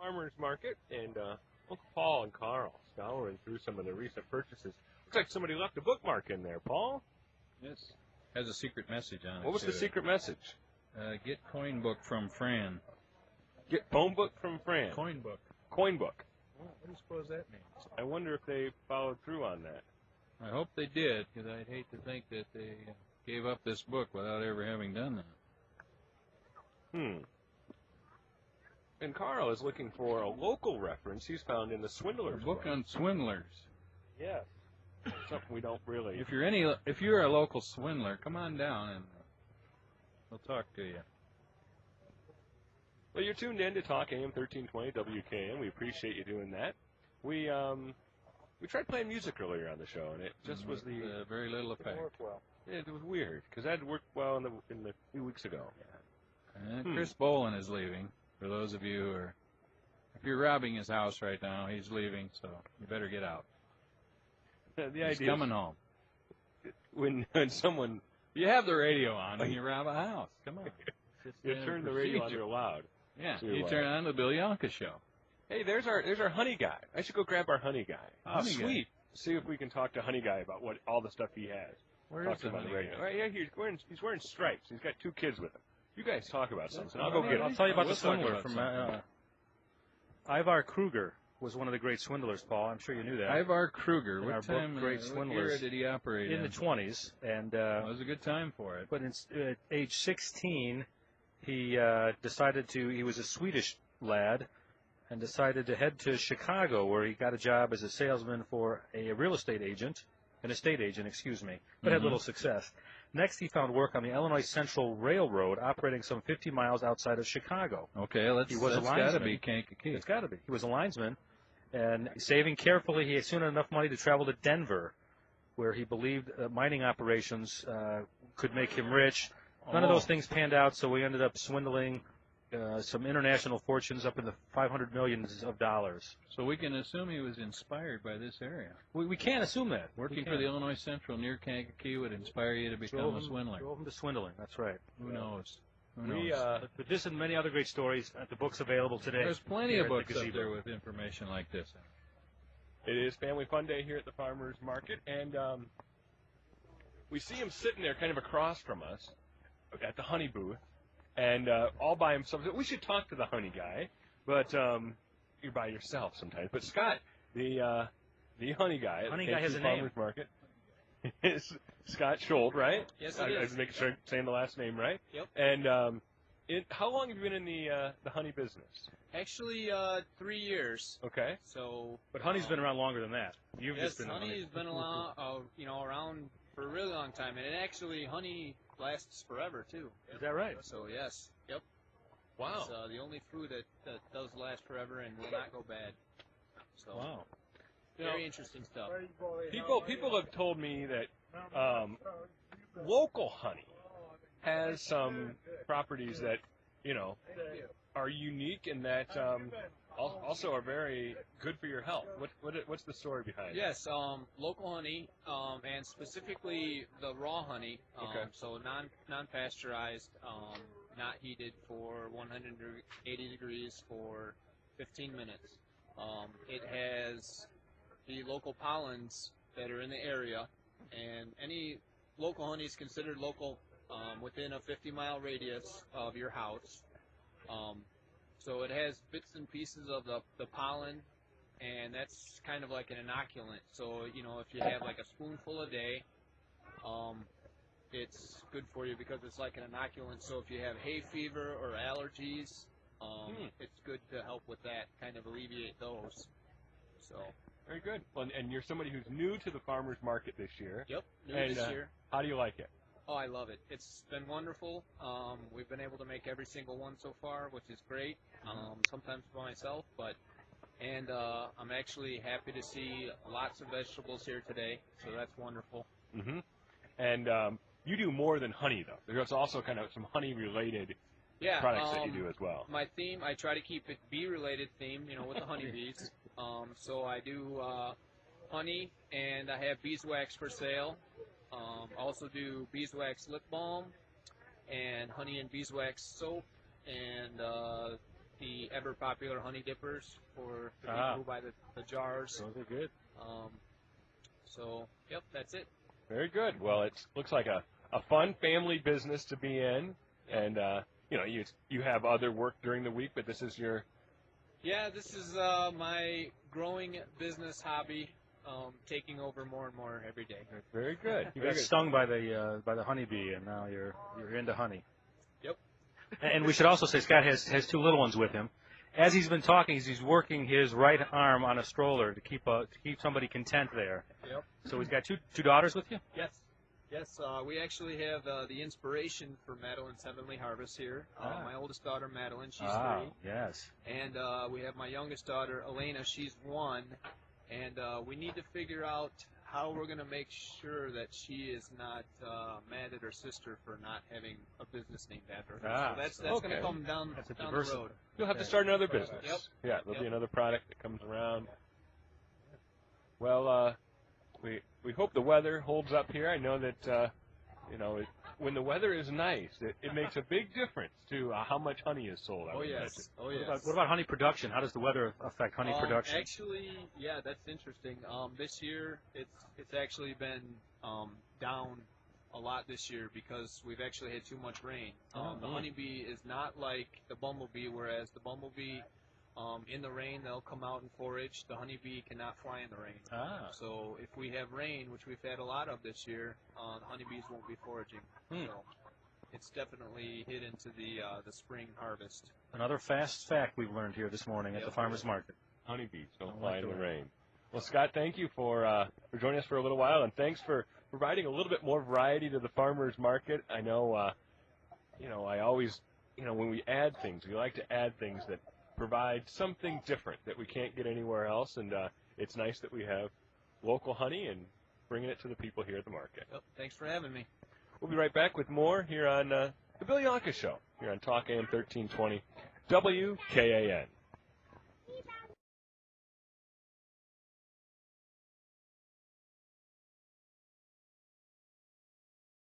Farmers Market, and Uncle Paul and Carl scouring through some of the recent purchases. Looks like somebody left a bookmark in there, Paul. Yes. Has a secret message on it. What was the secret message? Get coin book from Fran. Get phone book from Fran. Coin book. Coin book. Well, what do you suppose that means? I wonder if they followed through on that. I hope they did, because I'd hate to think that they gave up this book without ever having done that. And Carl is looking for a local reference he's found in the Swindlers book on swindlers. Yes. Something we don't really. If you're a local swindler, come on down and we'll talk to you. Well, you're tuned in to Talk AM 1320 WKM. We appreciate you doing that. We tried playing music earlier on the show, and it just was the very little effect. It was weird because that worked well in the few weeks ago. Chris Bolin is leaving. For those of you who are, if you're robbing his house right now, he's leaving, so you better get out. He's coming home. When someone you have the radio on when you rob a house, come on. You turn the radio on real loud. Yeah, you turn on the Bill Yohnka Show. Hey, there's our honey guy. I should go grab our honey guy. Oh, sweet. See if we can talk to honey guy about what all the stuff he has. Where is the honey guy? Right, yeah, he's wearing stripes. He's got 2 kids with him. You guys talk about something. I'll go get him. I'll tell you about the swindler from Ivar Kruger was one of the great swindlers, Paul. I'm sure you knew that. Ivar Kruger. What time? Great swindlers. What era did he operate in the 20s? And it was a good time for it. But at age 16, he decided to. He was a Swedish lad, and decided to head to Chicago, where he got a job as a salesman for an estate agent, excuse me, but had little success. Next, he found work on the Illinois Central Railroad, operating some 50 miles outside of Chicago. Okay, that's got to be Kankakee. It's got to be. He was a linesman, and saving carefully, he soon had enough money to travel to Denver, where he believed mining operations could make him rich. None of those things panned out, so we ended up swindling some international fortunes up in the $500 million. So we can assume he was inspired by this area. We can't assume that. Working for the Illinois Central near Kankakee would inspire you to become a swindler. Drove him to swindling. That's right. Who knows? But this and many other great stories at the books available today. There's plenty of books up there with information like this. It is Family Fun Day here at the Farmers Market, and we see him sitting there kind of across from us at the honey booth. And all by himself. We should talk to the honey guy, but you're by yourself sometimes. But Scott, the honey guy, has a Farmers Market, is Scott Shold, right? Yes, it is. I was making sure I'm saying the last name right. Yep. And how long have you been in the honey business? Actually, 3 years. Okay. So. But honey's been around longer than that. You've just been honey's been around, around for a really long time, and honey lasts forever too. Is that right? So yes, yep. Wow. It's the only food that does last forever and will not go bad. So wow. Very interesting stuff. People have told me that local honey has some properties that are unique and that also are very good for your health. What's the story behind it? Yes, local honey, and specifically the raw honey. So non-pasteurized, not heated for 180 degrees for 15 minutes. It has the local pollens that are in the area, and any local honey is considered local within a 50-mile radius of your house. So it has bits and pieces of the pollen, and that's kind of like an inoculant. So, if you have like a spoonful a day, it's good for you because it's like an inoculant. So if you have hay fever or allergies, it's good to help with that, kind of alleviate those. So very good. Well, and you're somebody who's new to the farmers market this year. Yep, new this year. How do you like it? Oh, I love it. It's been wonderful. We've been able to make every single one so far, which is great. Sometimes by myself, and I'm actually happy to see lots of vegetables here today, so that's wonderful. Mm-hmm. And you do more than honey, though. There's also kind of some honey-related products that you do as well. My theme, I try to keep it bee-related theme, with the honeybees. So I do honey, and I have beeswax for sale. Also do beeswax lip balm and honey and beeswax soap, and the ever popular honey dippers for the people who buy the jars. Those are good. So, yep, that's it. Very good. Well, it looks like a fun family business to be in, and you have other work during the week, but this is your. Yeah, this is my growing business hobby, taking over more and more every day. Very good. You got stung by the honeybee, and now you're into honey. Yep. And we should also say Scott has two little ones with him. As he's been talking, he's working his right arm on a stroller to keep somebody content there. Yep. So he's got two daughters with you? Yes. Yes, we actually have the inspiration for Madelines Heavenly Harvest here. My oldest daughter, Madeline, she's 3. Yes. And we have my youngest daughter, Elena, she's 1. And we need to figure out how we're going to make sure that she is not mad at her sister for not having a business named after her. So that's going to come down the road. You'll have to start another business. Yep. Yeah, there'll be another product that comes around. Well, we hope the weather holds up here. I know that when the weather is nice, it makes a big difference to how much honey is sold. Oh yes. What about honey production? How does the weather affect honey production? Actually, yeah, that's interesting. This year, it's actually been down a lot this year because we've actually had too much rain. The honeybee is not like the bumblebee, whereas the bumblebee, in the rain, they'll come out and forage. The honeybee cannot fly in the rain. So if we have rain, which we've had a lot of this year, the honeybees won't be foraging. So it's definitely hit into the spring harvest. Another fast fact we've learned here this morning at the farmer's market. Honeybees don't fly in the rain. Well, Scott, thank you for joining us for a little while, and thanks for providing a little bit more variety to the farmer's market. I know, I always, when we add things, we like to add things that provide something different that we can't get anywhere else, and it's nice that we have local honey and bringing it to the people here at the market. Yep. Thanks for having me. We'll be right back with more here on the Bill Yohnka Show, here on Talk AM 1320 WKAN.